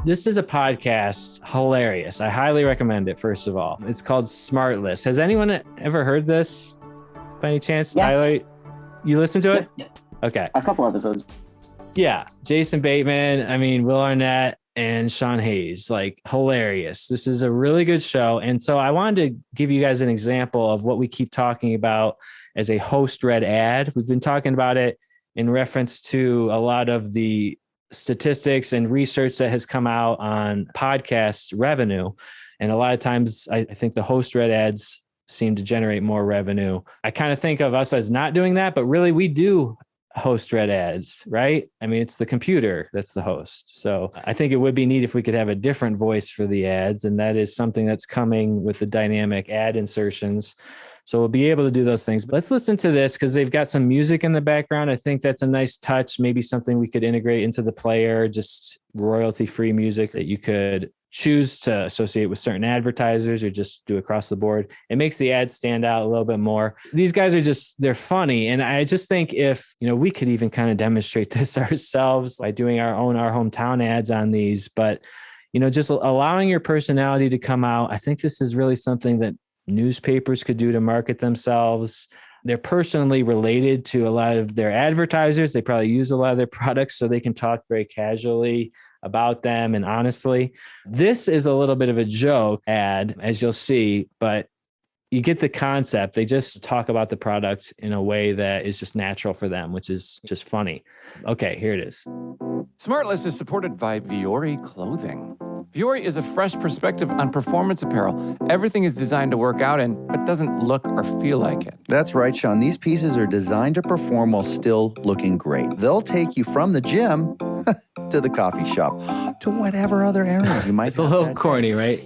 This is a podcast, hilarious. I highly recommend it, first of all. It's called Smartless. Has anyone ever heard this by any chance? Yeah. Tyler, you listen to it? Yeah. Okay. A couple episodes. Yeah. Jason Bateman, Will Arnett, and Sean Hayes. Like, hilarious. This is a really good show. And so I wanted to give you guys an example of what we keep talking about as a host-read ad. We've been talking about it in reference to a lot of the statistics and research that has come out on podcast revenue. And a lot of times I think the host-read ads seem to generate more revenue. I kind of think of us as not doing that, but really we do host read ads, right? I mean, it's the computer that's the host. So I think it would be neat if we could have a different voice for the ads. And that is something that's coming with the dynamic ad insertions. So we'll be able to do those things. But let's listen to this because they've got some music in the background. I think that's a nice touch, maybe something we could integrate into the player, just royalty-free music that you could choose to associate with certain advertisers or just do across the board. It makes the ad stand out a little bit more. These guys are they're funny. And I just think if, we could even kind of demonstrate this ourselves by doing our hometown ads on these, but, just allowing your personality to come out. I think this is really something that newspapers could do to market themselves. They're personally related to a lot of their advertisers. They probably use a lot of their products, so they can talk very casually about them and honestly. This is a little bit of a joke ad, as you'll see, but you get the concept. They just talk about the product in a way that is just natural for them, which is just funny. Okay, here it is. Smartless is supported by Vuori Clothing. Vuori is a fresh perspective on performance apparel. Everything is designed to work out in, but doesn't look or feel like it. That's right, Sean. These pieces are designed to perform while still looking great. They'll take you from the gym to the coffee shop, to whatever other areas you might It's a little corny, right?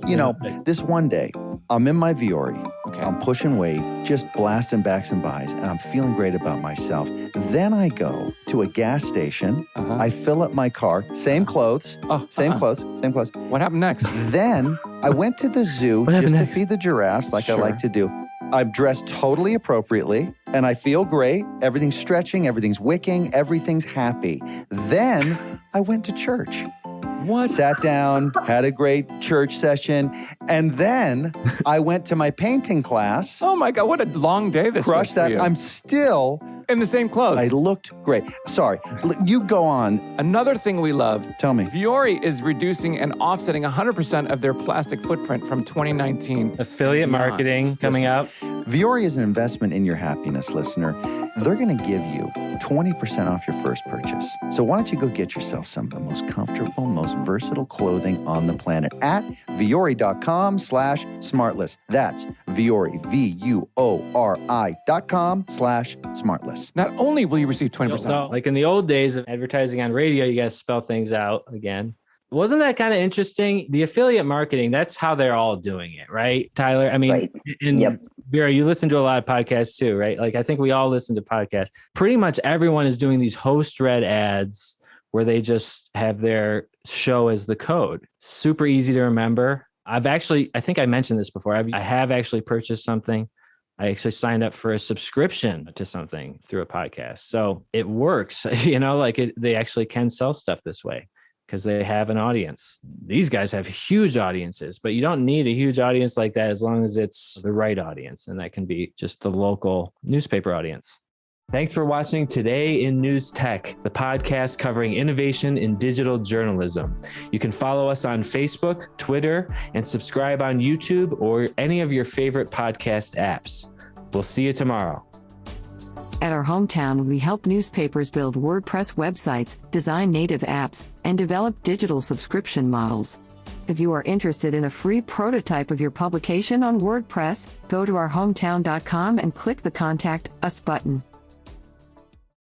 This one day, I'm in my Vuori. Okay. I'm pushing weight, just blasting backs and buys, and I'm feeling great about myself. Then I go to a gas station. I fill up my car, same clothes, same clothes. What happened next? Then I went to the zoo just to feed the giraffes like I like to do. I'm dressed totally appropriately and I feel great. Everything's stretching, everything's wicking, everything's happy. Then I went to church. What? Sat down, had a great church session, and then I went to my painting class. Oh my God, what a long day this was Crushed for that. you. I'm still in the same clothes. I looked great. Sorry, you go on. Another thing we love. Tell me. Vuori is reducing and offsetting 100% of their plastic footprint from 2019. Affiliate marketing coming up. Vuori is an investment in your happiness, listener. They're going to give you 20% off your first purchase. So why don't you go get yourself some of the most comfortable, most versatile clothing on the planet at Vuori.com/smartless. That's Vuori, VUORI.com/smartless. Not only will you receive 20% No, like in the old days of advertising on radio, you got to spell things out again. Wasn't that kind of interesting? The affiliate marketing, that's how they're all doing it, right, Tyler? I mean, Right. and Vera, you listen to a lot of podcasts too, right? Like, I think we all listen to podcasts. Pretty much everyone is doing these host-read ads where they just have their show as the code. Super easy to remember. I think I mentioned this before. I have actually purchased something. I actually signed up for a subscription to something through a podcast. So it works, they actually can sell stuff this way because they have an audience. These guys have huge audiences, but you don't need a huge audience like that as long as it's the right audience. And that can be just the local newspaper audience. Thanks for watching Today in News Tech, the podcast covering innovation in digital journalism. You can follow us on Facebook, Twitter, and subscribe on YouTube or any of your favorite podcast apps. We'll see you tomorrow. At our hometown, we help newspapers build WordPress websites, design native apps, and develop digital subscription models. If you are interested in a free prototype of your publication on WordPress, go to ourhometown.com and click the Contact Us button.